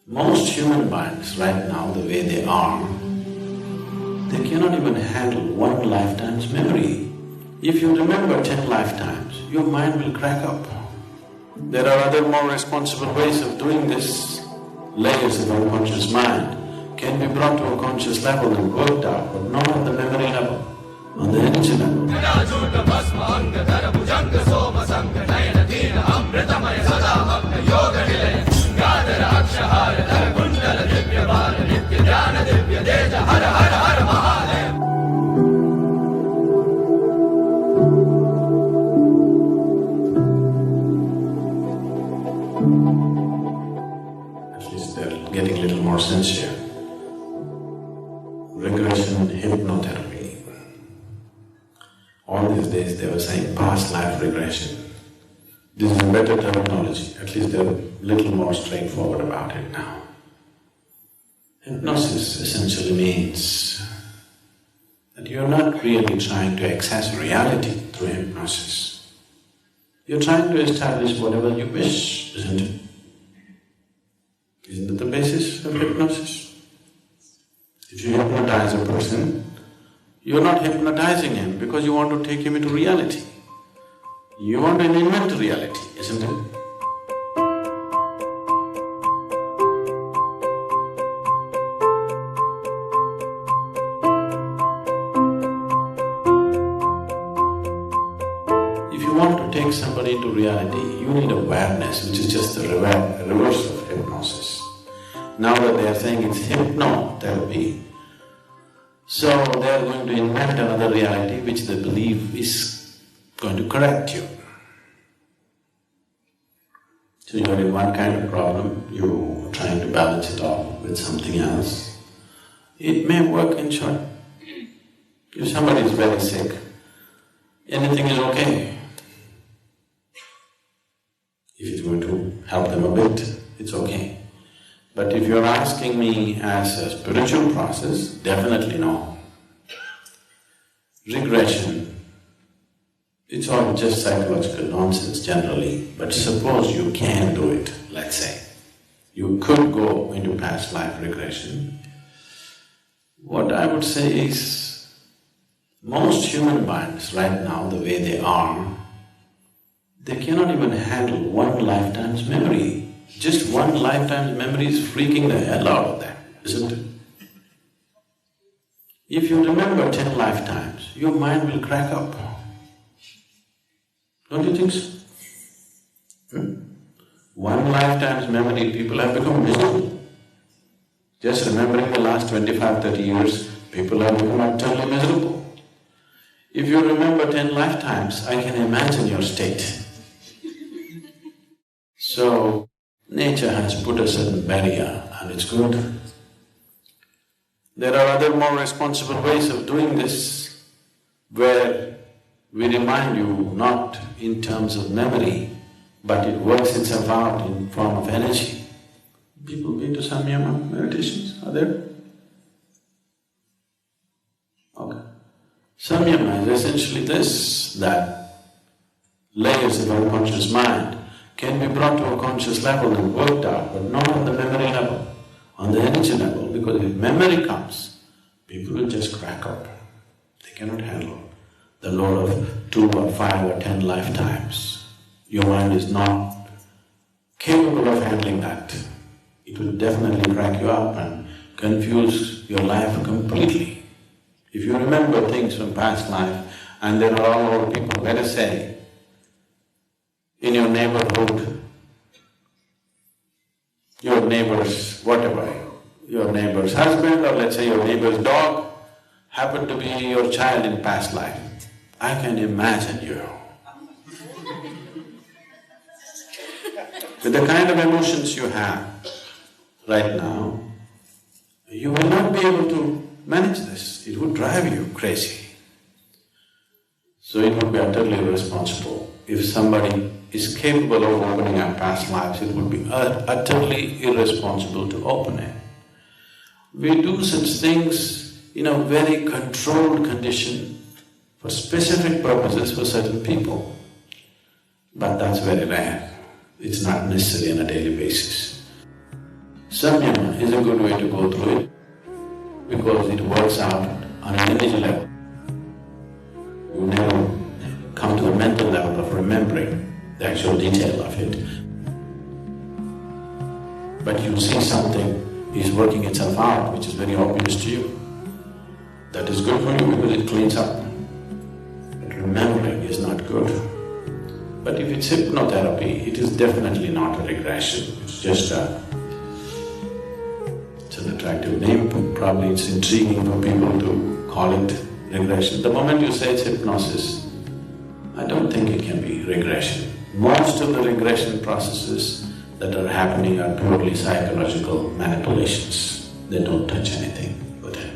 Most human minds right now, the way they are, they cannot even handle one lifetime's memory. If you remember 10 lifetimes, your mind will crack up. There are other more responsible ways of doing this. Layers of unconscious mind can be brought to a conscious level and worked out, but not at the memory level, on the energy level. At least they're getting a little more sincere. Regression hypnotherapy. All these days they were saying past life regression. This is a better terminology, at least they're a little more straightforward about it now. Hypnosis essentially means that you're not really trying to access reality through hypnosis. You're trying to establish whatever you wish, isn't it? Isn't that the basis of hypnosis? If you hypnotize a person, you're not hypnotizing him because you want to take him into reality. You want to invent reality, isn't it? If you want to take somebody into reality, you need awareness, which is just the reverse of hypnosis. Now that they are saying it's hypnotherapy, so they are going to invent another reality which they believe is going to correct you. So you're in one kind of problem, you're trying to balance it off with something else. It may work in short. If somebody is very sick, anything is okay. If it's going to help them a bit, it's okay. But if you're asking me as a spiritual process, definitely no. Regression, it's all just psychological nonsense generally, but suppose you can do it, let's say. You could go into past life regression. What I would say is, most human minds right now, the way they are, they cannot even handle one lifetime's memory. Just one lifetime's memory is freaking the hell out of them, isn't it? If you remember 10 lifetimes, your mind will crack up. Don't you think so? One lifetime's memory, people have become miserable. Just remembering the last 25, 30 years, people have become utterly miserable. If you remember 10 lifetimes, I can imagine your state. So, nature has put a certain barrier and it's good. There are other more responsible ways of doing this, where we remind you not in terms of memory, but it works itself out in form of energy. People been to Samyama meditations, are there? Okay. Samyama is essentially this, that layers of unconscious mind can be brought to a conscious level and worked out, but not on the memory level, on the energy level, because if memory comes, people will just crack up. They cannot handle the load of 2 or 5 or 10 lifetimes. Your mind is not capable of handling that. It will definitely crack you up and confuse your life completely. If you remember things from past life and there are all old people, let us say, in your neighborhood, your neighbor's whatever, your neighbor's husband or let's say your neighbor's dog happened to be your child in past life. I can imagine you. With the kind of emotions you have right now, you will not be able to manage this. It would drive you crazy. So it would be utterly irresponsible. If somebody is capable of opening up past lives, it would be utterly irresponsible to open it. We do such things in a very controlled condition for specific purposes for certain people. But that's very rare. It's not necessary on a daily basis. Samyama is a good way to go through it because it works out on an energy level. You never come to the mental level of remembering the actual detail of it. But you see something is working itself out, which is very obvious to you. That is good for you because it cleans up. But remembering is not good. But if it's hypnotherapy, it is definitely not a regression, it's just it's an attractive name, but probably it's intriguing for people to call it regression. The moment you say it's hypnosis, I don't think it can be regression. Most of the regression processes that are happening are purely psychological manipulations. They don't touch anything within.